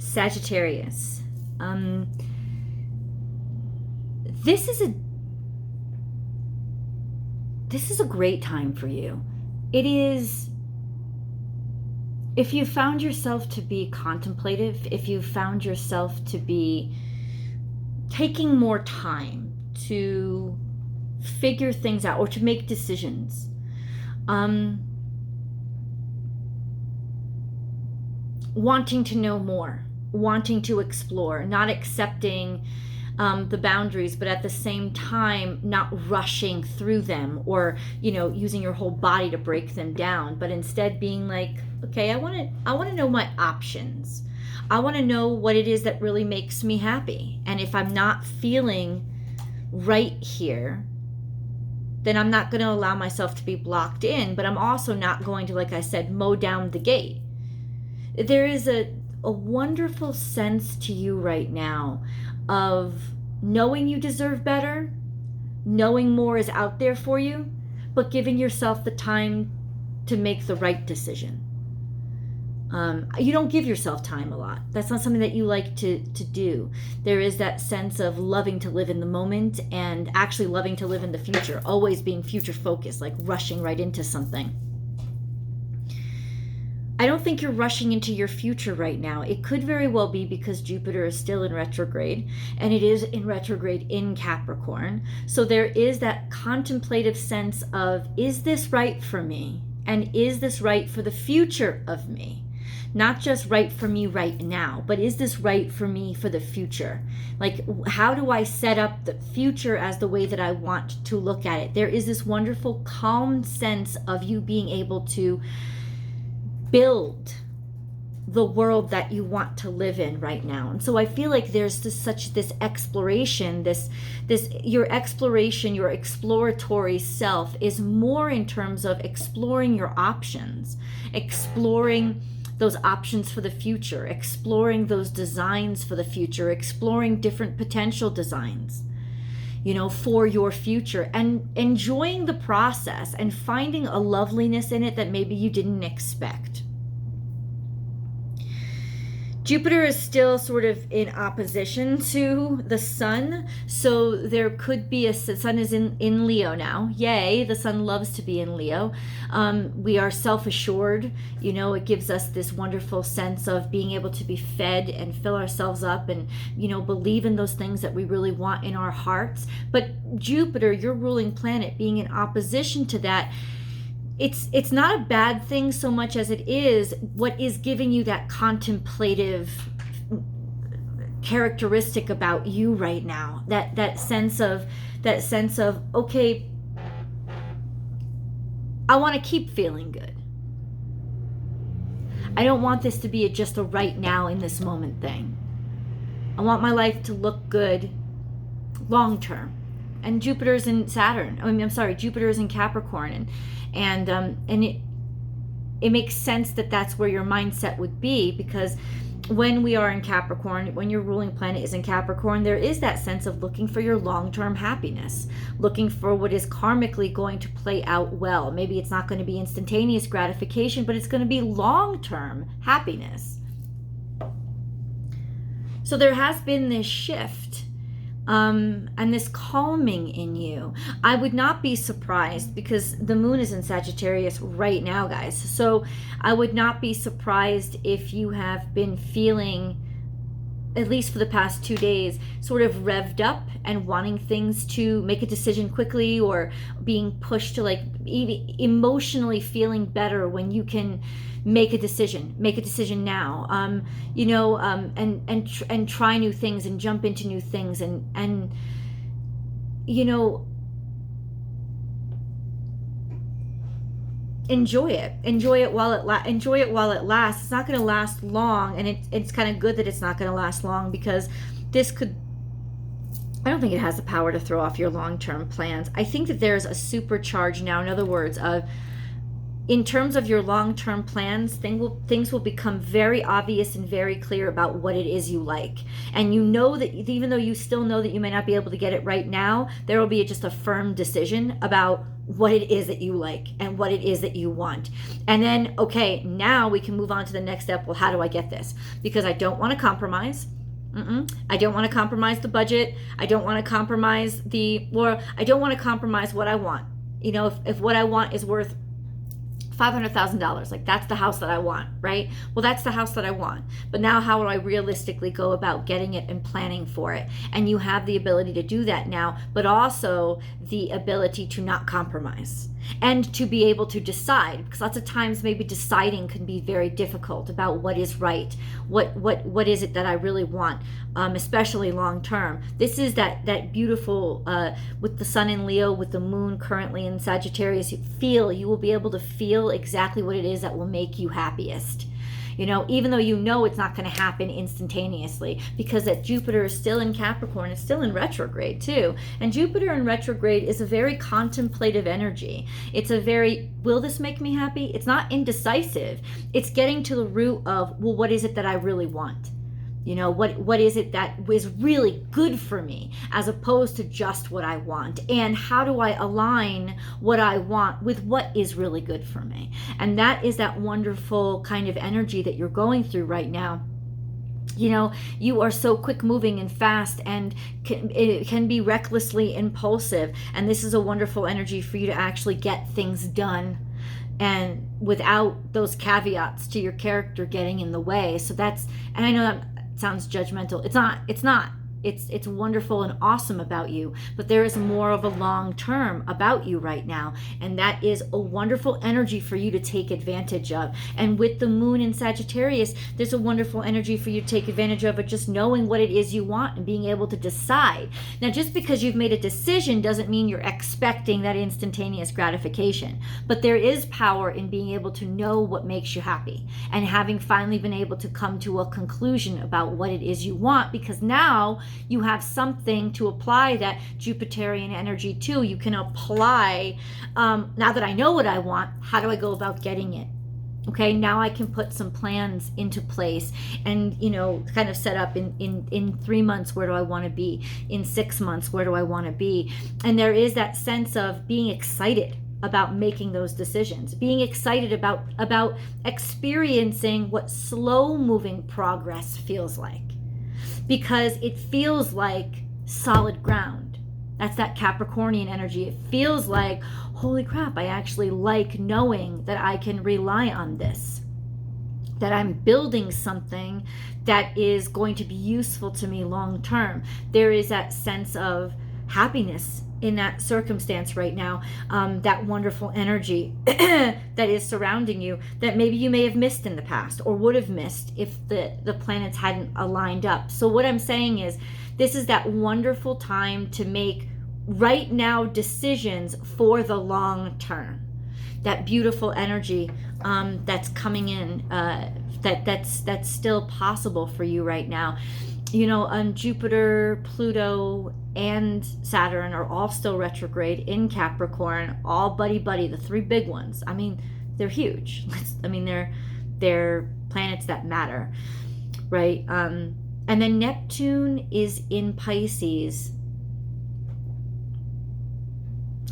Sagittarius. This is a great time for you. It is, if you found yourself to be contemplative, if you found yourself to be taking more time to figure things out or to make decisions, wanting to know more, wanting to explore, not accepting the boundaries, but at the same time not rushing through them, or using your whole body to break them down, but instead being like, okay, I want to know my options. I want to know what it is that really makes me happy. And if I'm not feeling right here, then I'm not going to allow myself to be blocked in, but I'm also not going to, like I said, mow down the gate. There is a wonderful sense to you right now of knowing you deserve better, knowing more is out there for you, but giving yourself the time to make the right decision. You don't give yourself time a lot. That's not something that you like to do. There is that sense of loving to live in the moment and actually loving to live in the future, always being future focused, like rushing right into something. I don't think you're rushing into your future right now. It could very well be because Jupiter is still in retrograde, and it is in retrograde in Capricorn. So there is that contemplative sense of, is this right for me? And is this right for the future of me? Not just right for me right now, but is this right for me for the future? Like, how do I set up the future as the way that I want to look at it? There is this wonderful calm sense of you being able to build the world that you want to live in right now. And so I feel like there's this exploration, this your exploration, your exploratory self is more in terms of exploring your options, exploring those options for the future, exploring those designs for the future, exploring different potential designs, for your future, and enjoying the process and finding a loveliness in it that maybe you didn't expect. Jupiter is still sort of in opposition to the sun, so there could be the sun is in Leo now. Yay, the sun loves to be in Leo. We are self-assured, it gives us this wonderful sense of being able to be fed and fill ourselves up and, believe in those things that we really want in our hearts. But Jupiter, your ruling planet, being in opposition to that, it's not a bad thing so much as it is what is giving you that contemplative characteristic about you right now. That sense of okay, I want to keep feeling good. I don't want this to be just a right now in this moment thing. I want my life to look good long term. And Jupiter's in Saturn. Jupiter's in Capricorn, and it makes sense that that's where your mindset would be, because when we are in Capricorn, when your ruling planet is in Capricorn, there is that sense of looking for your long-term happiness, looking for what is karmically going to play out well. Maybe it's not going to be instantaneous gratification, but it's going to be long-term happiness. So there has been this shift. And this calming in you. I would not be surprised, because the moon is in Sagittarius right now, guys. So I would not be surprised if you have been feeling, at least for the past 2 days, sort of revved up and wanting things to make a decision quickly, or being pushed to, like, emotionally feeling better when you can make a decision now, and try new things and jump into new things, and enjoy it while it lasts. It's not going to last long, and it's kind of good that it's not going to last long, because I don't think it has the power to throw off your long-term plans. I think that there's a supercharge now, in other words, of in terms of your long-term plans, things will become very obvious and very clear about what it is you like. And you know that even though you still know that you may not be able to get it right now, there will be just a firm decision about what it is that you like and what it is that you want. And then, okay, now we can move on to the next step. Well, how do I get this? Because I don't want to compromise. I don't want to compromise the budget. I don't want to compromise I don't want to compromise what I want. You know, if what I want is worth $500,000, like that's the house that I want, right? Well, that's the house that I want. But now how do I realistically go about getting it and planning for it? And you have the ability to do that now, but also the ability to not compromise and to be able to decide, because lots of times maybe deciding can be very difficult about what is right. What is it that I really want, especially long term. This is that beautiful, with the sun in Leo, with the moon currently in Sagittarius, you will be able to feel exactly what it is that will make you happiest. You know, even though you know it's not going to happen instantaneously, because that Jupiter is still in Capricorn, it's still in retrograde too. And Jupiter in retrograde is a very contemplative energy. It's a very, will this make me happy? It's not indecisive. It's getting to the root of, well, what is it that I really want? You know, what is it that is really good for me, as opposed to just what I want? And how do I align what I want with what is really good for me? And that is that wonderful kind of energy that you're going through right now. You know, you are so quick moving and fast, and it can be recklessly impulsive. And this is a wonderful energy for you to actually get things done, and without those caveats to your character getting in the way. So that's, and I know that sounds judgmental. It's not. It's wonderful and awesome about you, but there is more of a long term about you right now, and that is a wonderful energy for you to take advantage of. And with the moon in Sagittarius, there's a wonderful energy for you to take advantage of it, just knowing what it is you want and being able to decide. Now, just because you've made a decision doesn't mean you're expecting that instantaneous gratification, but there is power in being able to know what makes you happy, and having finally been able to come to a conclusion about what it is you want, because now you have something to apply that Jupiterian energy to. You can apply, now that I know what I want, how do I go about getting it? Okay, now I can put some plans into place and, you know, kind of set up in 3 months, where do I want to be? In 6 months, where do I want to be? And there is that sense of being excited about making those decisions, being excited about experiencing what slow moving progress feels like, because it feels like solid ground. That's that Capricornian energy. It feels like, holy crap, I actually like knowing that I can rely on this, that I'm building something that is going to be useful to me long term. There is that sense of happiness in that circumstance right now, that wonderful energy that is surrounding you, that maybe you may have missed in the past, or would have missed if the planets hadn't aligned up. So what I'm saying is, this is that wonderful time to make right now decisions for the long term. That beautiful energy that's coming in, that's still possible for you right now. You know, Jupiter, Pluto, and Saturn are all still retrograde in Capricorn, all buddy, the three big ones. I mean, they're huge. They're planets that matter, right? And then Neptune is in Pisces.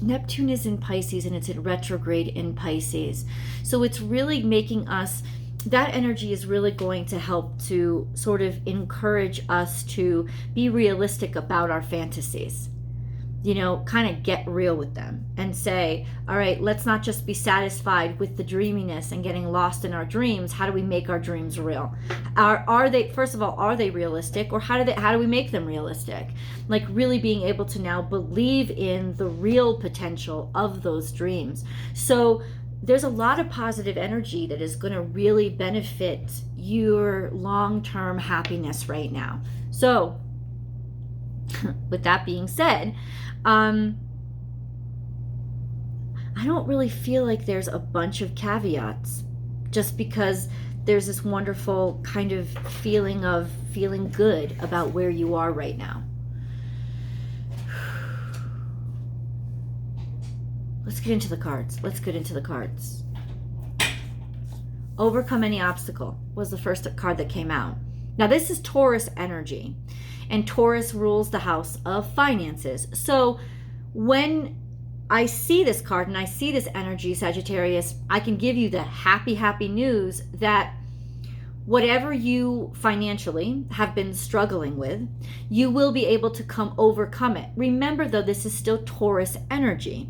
Neptune is in Pisces, and it's in retrograde in Pisces. So it's really making us, that energy is really going to help to sort of encourage us to be realistic about our fantasies. You know, kind of get real with them and say, all right, let's not just be satisfied with the dreaminess and getting lost in our dreams. How do we make our dreams real? Are they, first of all, are they realistic, or how do we make them realistic? Like really being able to now believe in the real potential of those dreams. So there's a lot of positive energy that is going to really benefit your long-term happiness right now. So with that being said, I don't really feel like there's a bunch of caveats, just because there's this wonderful kind of feeling of feeling good about where you are right now. Let's get into the cards. Overcome any obstacle was the first card that came out. Now, this is Taurus energy, and Taurus rules the house of finances. So when I see this card and I see this energy, Sagittarius, I can give you the happy, happy news that whatever you financially have been struggling with, you will be able to overcome it. Remember, though, this is still Taurus energy.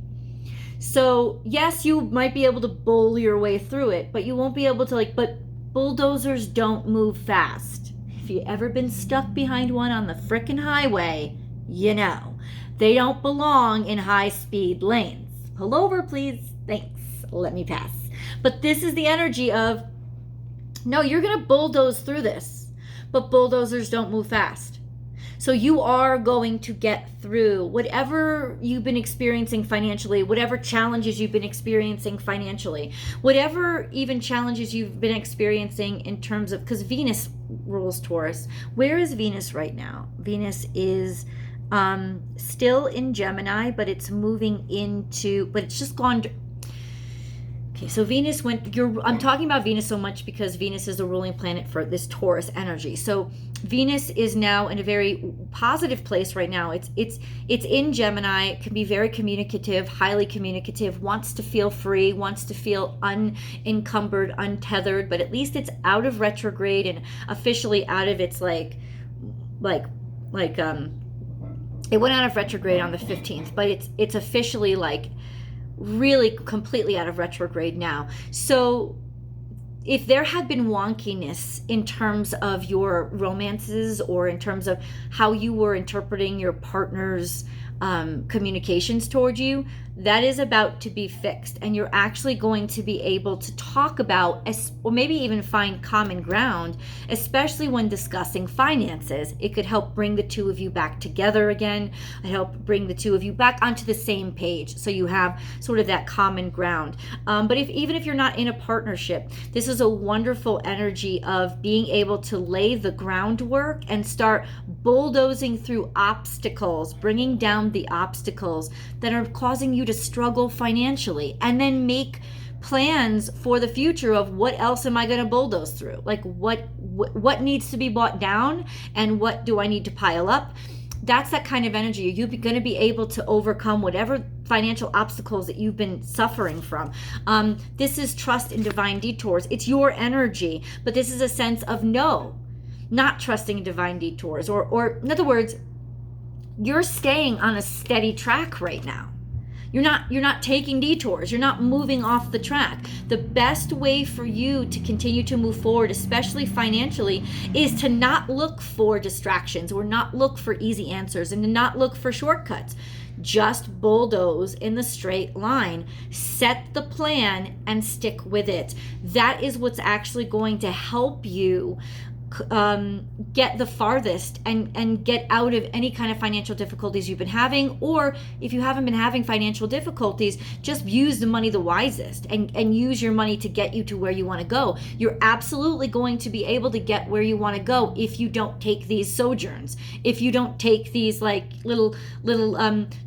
So yes, you might be able to bull your way through it, but you won't be able to but bulldozers don't move fast. If you ever been stuck behind one on the frickin' highway, you know, they don't belong in high-speed lanes. Pull over, please. Thanks. Let me pass. But this is the energy of, no, you're going to bulldoze through this, but bulldozers don't move fast. So you are going to get through whatever you've been experiencing financially, whatever challenges you've been experiencing financially, whatever even challenges you've been experiencing in terms of, because Venus rules Taurus. Where is Venus right now? Venus is still in Gemini, but it's moving into, but it's just gone. Okay, so Venus I'm talking about Venus so much because Venus is the ruling planet for this Taurus energy. So Venus is now in a very positive place right now. It's in Gemini. It can be very communicative, highly communicative, wants to feel free, wants to feel unencumbered, untethered, but at least it's out of retrograde and officially out of its it went out of retrograde on the 15th, but it's officially really completely out of retrograde now. So if there had been wonkiness in terms of your romances or in terms of how you were interpreting your partner's communications toward you, that is about to be fixed, and you're actually going to be able to talk about, or maybe even find common ground, especially when discussing finances. It could help bring the two of you back together again, help bring the two of you back onto the same page, so you have sort of that common ground. But even if you're not in a partnership, this is a wonderful energy of being able to lay the groundwork and start bulldozing through obstacles, bringing down the obstacles that are causing you to struggle financially, and then make plans for the future of what else am I going to bulldoze through? What needs to be brought down and what do I need to pile up? That's that kind of energy. You're going to be able to overcome whatever financial obstacles that you've been suffering from. This is trust in divine detours. It's your energy, but this is a sense of not trusting in divine detours, or in other words, you're staying on a steady track right now. You're not taking detours. You're not moving off the track. The best way for you to continue to move forward, especially financially, is to not look for distractions or not look for easy answers and to not look for shortcuts. Just bulldoze in the straight line. Set the plan and stick with it. That is what's actually going to help you get the farthest and get out of any kind of financial difficulties you've been having. Or if you haven't been having financial difficulties, just use the money the wisest and use your money to get you to where you want to go. You're absolutely going to be able to get where you want to go if you don't take these sojourns, if you don't take these little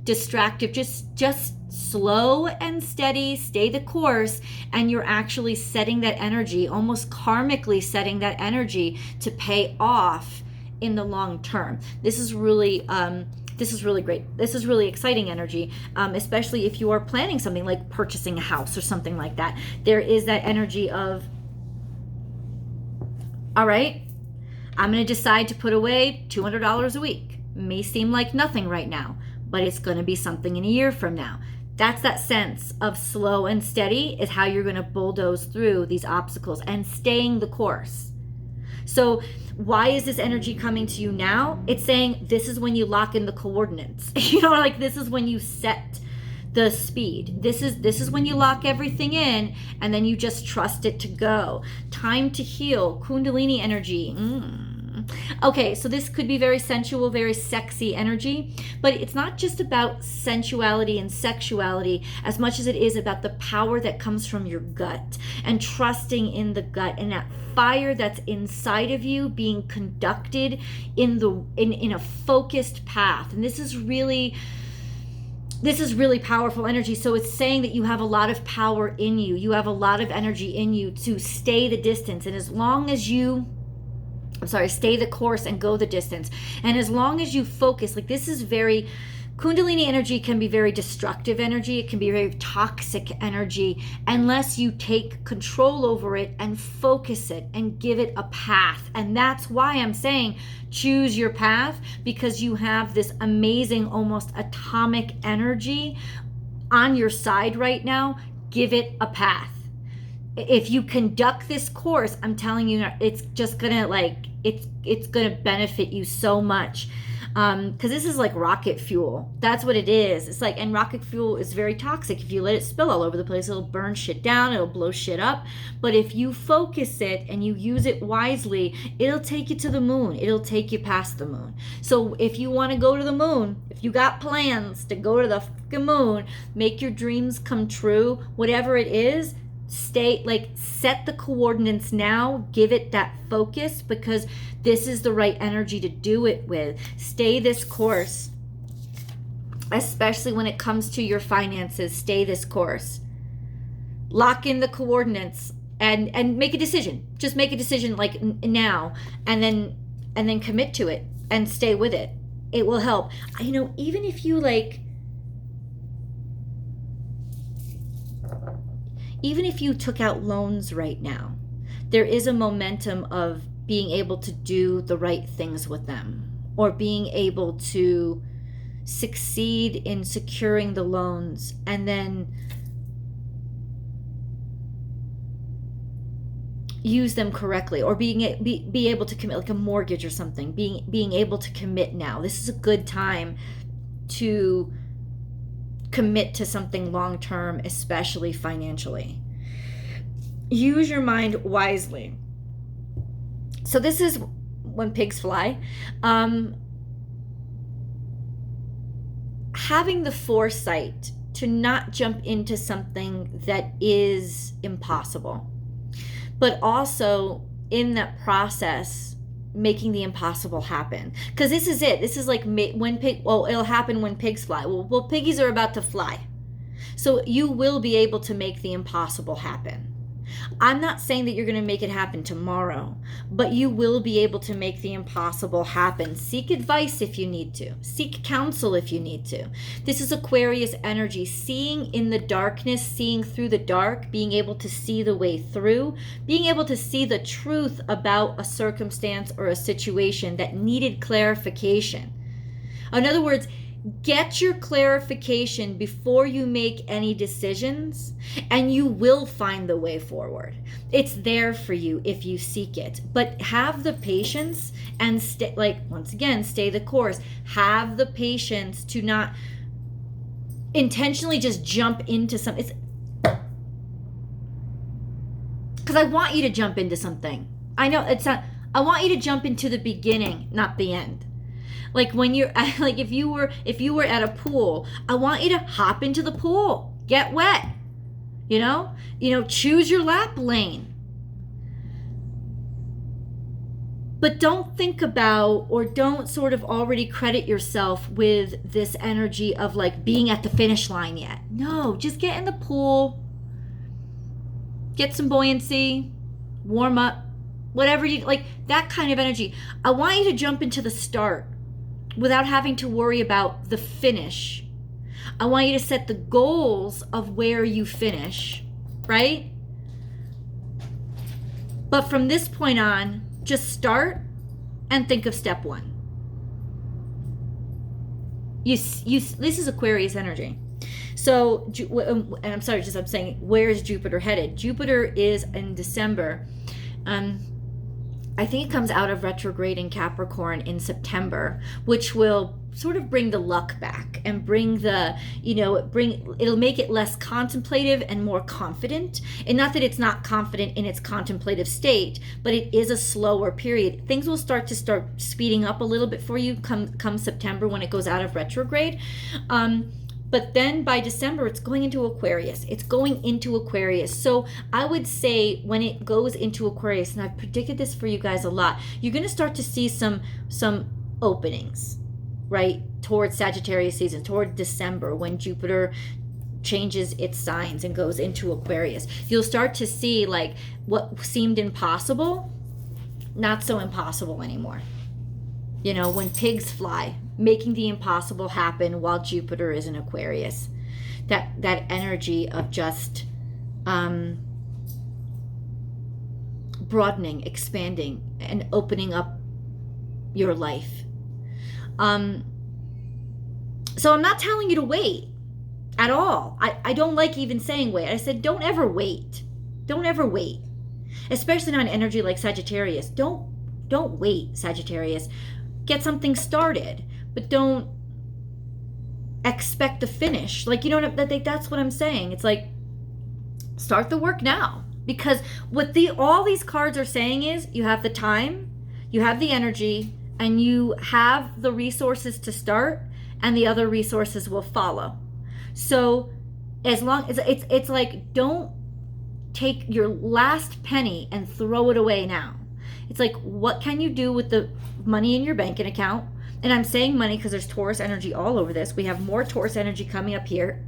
distractive, just slow and steady, stay the course, and you're actually setting that energy, almost karmically setting that energy to pay off in the long term. This is really great. This is really exciting energy, especially if you are planning something like purchasing a house or something like that. There is that energy of, all right, I'm going to decide to put away $200 a week. May seem like nothing right now, but it's going to be something in a year from now. That's that sense of slow and steady is how you're going to bulldoze through these obstacles and staying the course. So why is this energy coming to you now? It's saying this is when you lock in the coordinates. This is when you set the speed. This is when you lock everything in and then you just trust it to go. Time to heal. Kundalini energy. Okay, so this could be very sensual, very sexy energy, but it's not just about sensuality and sexuality as much as it is about the power that comes from your gut and trusting in the gut and that fire that's inside of you being conducted in a focused path. And this is really this is really powerful energy. So it's saying that you have a lot of power in you. You have a lot of energy in you to stay the distance. And as long as you, stay the course and go the distance. And as long as you focus, like this is very, Kundalini energy can be very destructive energy. It can be very toxic energy unless you take control over it and focus it and give it a path. And that's why I'm saying choose your path, because you have this amazing, almost atomic energy on your side right now. Give it a path. If you conduct this course, I'm telling you, it's just gonna it's gonna benefit you so much. Because this is like rocket fuel. That's what it is. It's like, and rocket fuel is very toxic. If you let it spill all over the place, it'll burn shit down, it'll blow shit up. But if you focus it and you use it wisely, it'll take you to the moon. It'll take you past the moon. So if you want to go to the moon, if you got plans to go to the fucking moon, make your dreams come true, whatever it is, set the coordinates now, give it that focus, because this is the right energy to do it with. Stay this course, especially when it comes to your finances. Stay this course, lock in the coordinates, and make a decision. Just make a decision like now, and then commit to it and stay with it. It will help. Even if you even if you took out loans right now, there is a momentum of being able to do the right things with them, or being able to succeed in securing the loans and then use them correctly, or be able to commit, like a mortgage or something, being able to commit now. This is a good time to commit to something long term, especially financially. Use your mind wisely. So this is when pigs fly. Having the foresight to not jump into something that is impossible, but also in that process making the impossible happen. Because this is it. This is like it'll happen when pigs fly. Well, piggies are about to fly. So you will be able to make the impossible happen. I'm not saying that you're going to make it happen tomorrow, but you will be able to make the impossible happen. Seek advice if you need to. Seek counsel if you need to. This is Aquarius energy, seeing in the darkness, seeing through the dark, being able to see the way through, being able to see the truth about a circumstance or a situation that needed clarification. In other words, get your clarification before you make any decisions, and you will find the way forward. It's there for you if you seek it. But have the patience and stay the course. Have the patience to not intentionally just jump into something. Because I want you to jump into something. I know it's not. I want you to jump into the beginning, not the end. Like when you're like if you were at a pool, I want you to hop into the pool, get wet, choose your lap lane. But don't think about, or don't sort of already credit yourself with this energy of like being at the finish line yet. No, just get in the pool, get some buoyancy, warm up, whatever you like, that kind of energy. I want you to jump into the start without having to worry about the finish. I want you to set the goals of where you finish, right? But from this point on, just start and think of step one. This is Aquarius energy. So, and I'm saying, where is Jupiter headed? Jupiter is in December. I think it comes out of retrograde in Capricorn in September, which will sort of bring the luck back and bring the, it'll make it less contemplative and more confident. And not that it's not confident in its contemplative state, but it is a slower period. Things will start speeding up a little bit for you come September when it goes out of retrograde. But then by December, it's going into Aquarius. So I would say when it goes into Aquarius, and I've predicted this for you guys a lot, you're going to start to see some openings. right? Towards Sagittarius season, toward December, when Jupiter changes its signs and goes into Aquarius. You'll start to see like what seemed impossible, not so impossible anymore. You know, when pigs fly, making the impossible happen while Jupiter is in Aquarius. That energy of just broadening, expanding, and opening up your life. So I'm not telling you to wait at all. I don't like even saying wait. I said don't ever wait. Don't ever wait. Especially on energy like Sagittarius. Don't wait, Sagittarius. Get something started, but don't expect the finish. Like, you know what, that's what I'm saying. It's like, start the work now. Because what all these cards are saying is you have the time, you have the energy, and you have the resources to start, and the other resources will follow. So as long as it's like, don't take your last penny and throw it away now. It's like, what can you do with the money in your banking account? And I'm saying money because there's Taurus energy all over this. We have more Taurus energy coming up here.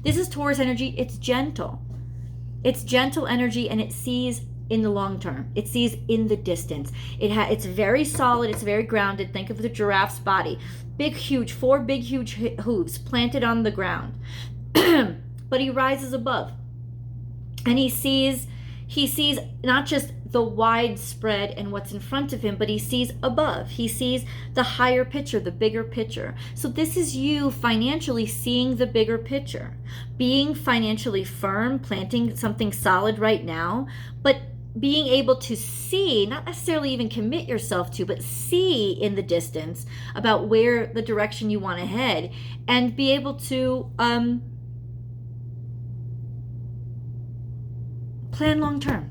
This is Taurus energy. It's gentle. It's gentle energy, and it sees in the long term. It sees in the distance. It's very solid. It's very grounded. Think of the giraffe's body. Big, huge, 4 big, huge hooves planted on the ground. But he rises above. And he sees not just the widespread and what's in front of him, but he sees above. He sees the higher picture, the bigger picture. So this is you financially seeing the bigger picture, being financially firm, planting something solid right now, but being able to see, not necessarily even commit yourself to, but see in the distance about where the direction you want to head, and be able to plan long term.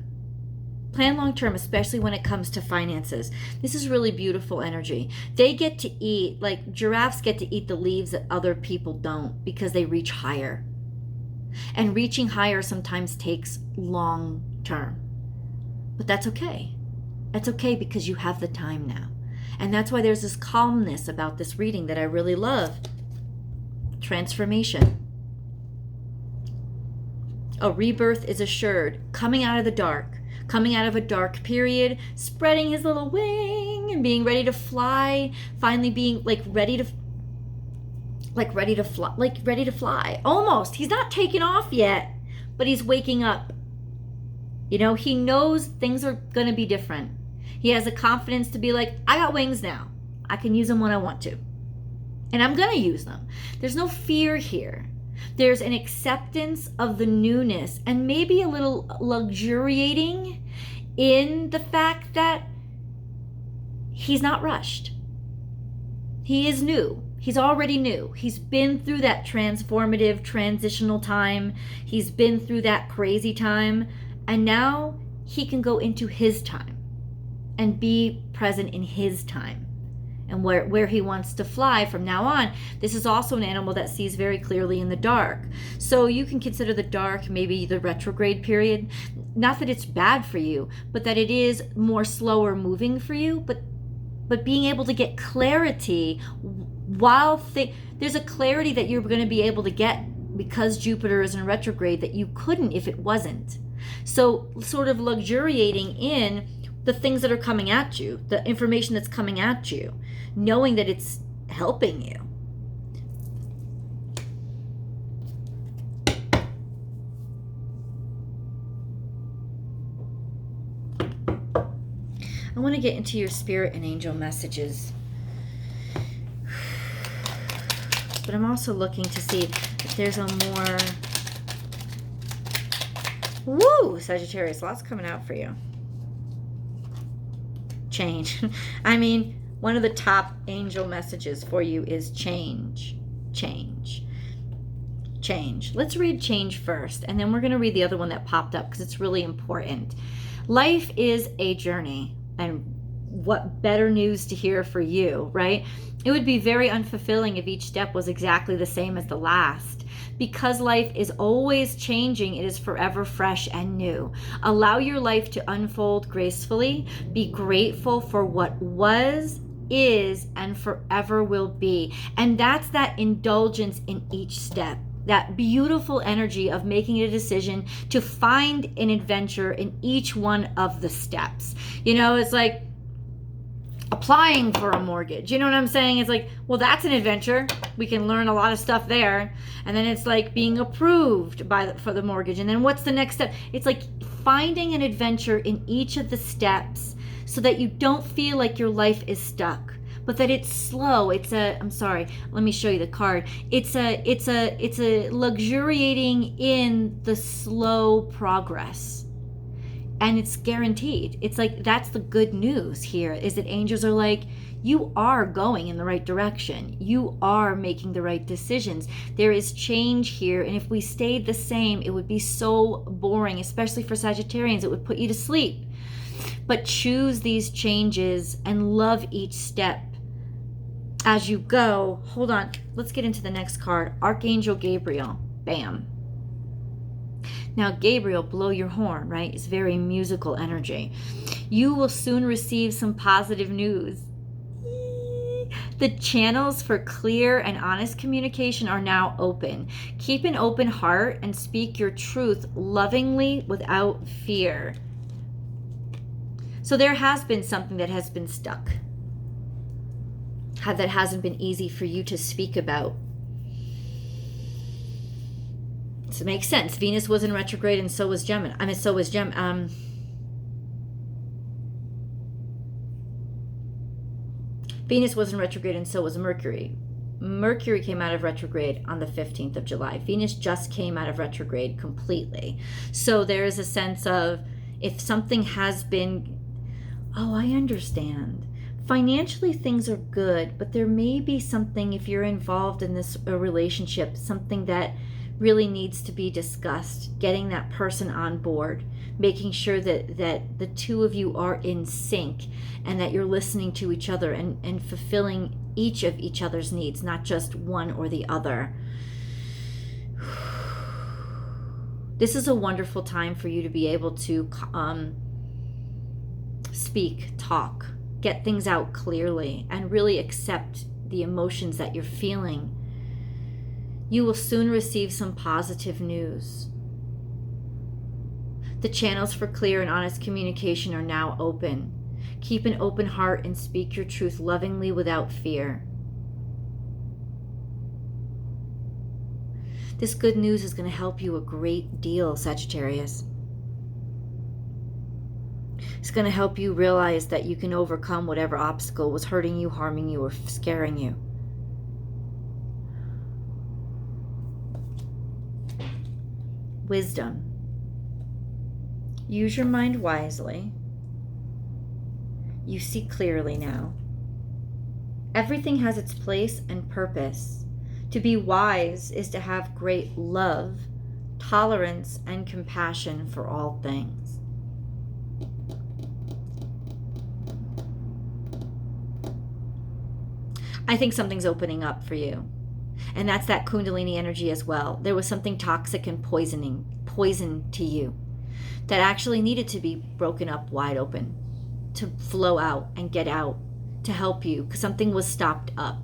Plan long term, especially when it comes to finances. This is really beautiful energy. They get to eat, like giraffes get to eat the leaves that other people don't, because they reach higher. And reaching higher sometimes takes long term. But that's okay. That's okay, because you have the time now. And that's why there's this calmness about this reading that I really love. Transformation. A rebirth is assured. Coming out of the dark. Coming out of a dark period, spreading his little wing and being ready to fly, finally being ready to fly. Almost. He's not taken off yet, but he's waking up. You know, he knows things are going to be different. He has the confidence to be like, I got wings now. I can use them when I want to. And I'm going to use them. There's no fear here. There's an acceptance of the newness, and maybe a little luxuriating in the fact that he's not rushed. He is new. He's already new. He's been through that transformative, transitional time. He's been through that crazy time. And now he can go into his time and be present in his time. And where he wants to fly from now on. This is also an animal that sees very clearly in the dark. So you can consider the dark maybe the retrograde period. Not that it's bad for you, but that it is more slower moving for you. But being able to get clarity while there's a clarity that you're going to be able to get because Jupiter is in retrograde that you couldn't if it wasn't. So sort of luxuriating in the things that are coming at you, the information that's coming at you, knowing that it's helping you. I want to get into your spirit and angel messages. But I'm also looking to see if there's a more... Woo! Sagittarius, lots coming out for you. Change. I mean, one of the top angel messages for you is change. Change. Change. Let's read change first, and then we're going to read the other one that popped up because it's really important. Life is a journey, and what better news to hear for you, right? It would be very unfulfilling if each step was exactly the same as the last. Because life is always changing, it is forever fresh and new. Allow your life to unfold gracefully. Be grateful for what was is and forever will be. And that's that indulgence in each step. That beautiful energy of making a decision to find an adventure in each one of the steps. You know, it's like applying for a mortgage. You know what I'm saying? It's like, well, that's an adventure. We can learn a lot of stuff there. And then it's like being approved for the mortgage. And then what's the next step? It's like finding an adventure in each of the steps so that you don't feel like your life is stuck, but that it's slow. I'm sorry, let me show you the card. It's a luxuriating in the slow progress. And it's guaranteed. It's like, that's the good news here, is that angels are like, you are going in the right direction. You are making the right decisions. There is change here. And if we stayed the same, it would be so boring, especially for Sagittarians. It would put you to sleep. But choose these changes and love each step as you go. Hold on. Let's get into the next card. Archangel Gabriel. Bam. Now, Gabriel, blow your horn, right? It's very musical energy. You will soon receive some positive news. The channels for clear and honest communication are now open. Keep an open heart and speak your truth lovingly without fear. So there has been something that has been stuck, that hasn't been easy for you to speak about. So it makes sense. Venus was in retrograde and so was Gemini. Venus was in retrograde and so was Mercury. Mercury came out of retrograde on the 15th of July. Venus just came out of retrograde completely. So there is a sense of, if something has been, oh, I understand. Financially, things are good, but there may be something, if you're involved in this relationship, something that really needs to be discussed, getting that person on board, making sure that the two of you are in sync and that you're listening to each other and fulfilling each of each other's needs, not just one or the other. This is a wonderful time for you to be able to speak, talk, get things out clearly, and really accept the emotions that you're feeling. You will soon receive some positive news. The channels for clear and honest communication are now open. Keep an open heart and speak your truth lovingly without fear. This good news is going to help you a great deal, Sagittarius. It's going to help you realize that you can overcome whatever obstacle was hurting you, harming you, or scaring you. Wisdom. Use your mind wisely. You see clearly now. Everything has its place and purpose. To be wise is to have great love, tolerance, and compassion for all things. I think something's opening up for you. And that's that Kundalini energy as well. There was something toxic and poison to you that actually needed to be broken up wide open, to flow out and get out, to help you, because something was stopped up.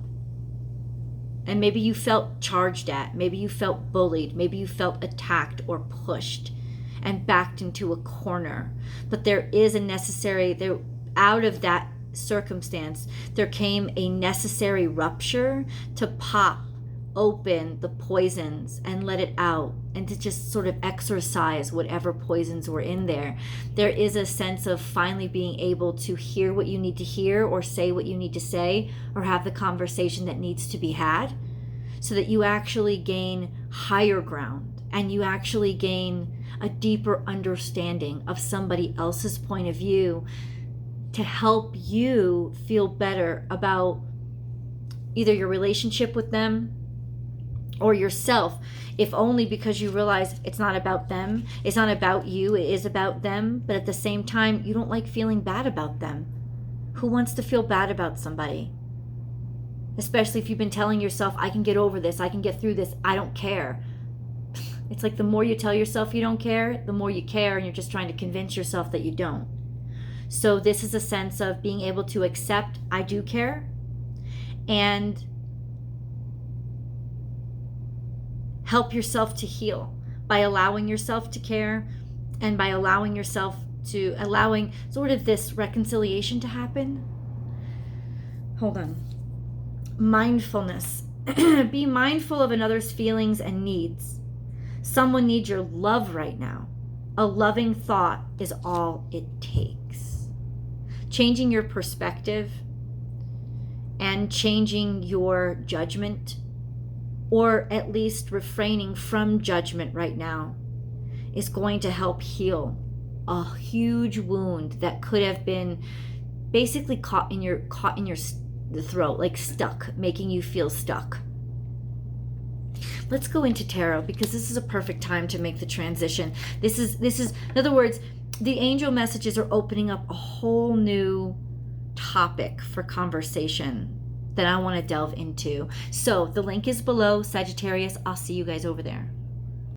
And maybe you felt charged at, maybe you felt bullied, maybe you felt attacked or pushed and backed into a corner. But there is a necessary, out of that circumstance, there came a necessary rupture to pop open the poisons and let it out, and to just sort of exorcise whatever poisons were in there. There is a sense of finally being able to hear what you need to hear, or say what you need to say, or have the conversation that needs to be had, so that you actually gain higher ground and you actually gain a deeper understanding of somebody else's point of view, to help you feel better about either your relationship with them or yourself, if only because you realize it's not about them, it's not about you, it is about them. But at the same time, you don't like feeling bad about them. Who wants to feel bad about somebody? Especially if you've been telling yourself, I can get over this, I can get through this, I don't care. It's like the more you tell yourself you don't care, the more you care, and you're just trying to convince yourself that you don't. So this is a sense of being able to accept, I do care, and help yourself to heal by allowing yourself to care, and by allowing sort of this reconciliation to happen. Hold on. Mindfulness. Be mindful of another's feelings and needs. Someone needs your love right now. A loving thought is all it takes. Changing your perspective and changing your judgment, or at least refraining from judgment right now, is going to help heal a huge wound that could have been basically caught in your the throat, like stuck, making you feel stuck. Let's go into tarot, because this is a perfect time to make the transition. This is in other words, the angel messages are opening up a whole new topic for conversation that I want to delve into. So the link is below, Sagittarius. I'll see you guys over there.